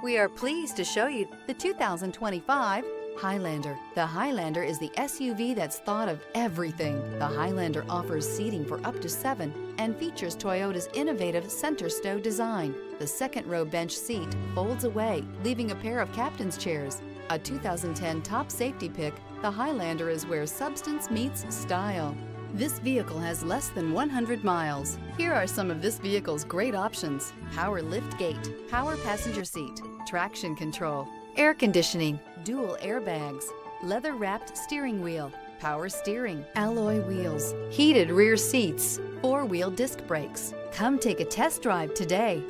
We are pleased to show you the 2025 Highlander. The Highlander is the SUV that's thought of everything. The Highlander offers seating for up to 7 and features Toyota's innovative center stow design. The second row bench seat folds away, leaving a pair of captain's chairs. A 2010 top safety pick, the Highlander is where substance meets style. This vehicle has less than 100 miles. Here are some of this vehicle's great options: power lift gate, power passenger seat, traction control, air conditioning, dual airbags, leather-wrapped steering wheel, power steering, alloy wheels, heated rear seats, 4-wheel disc brakes. Come take a test drive today.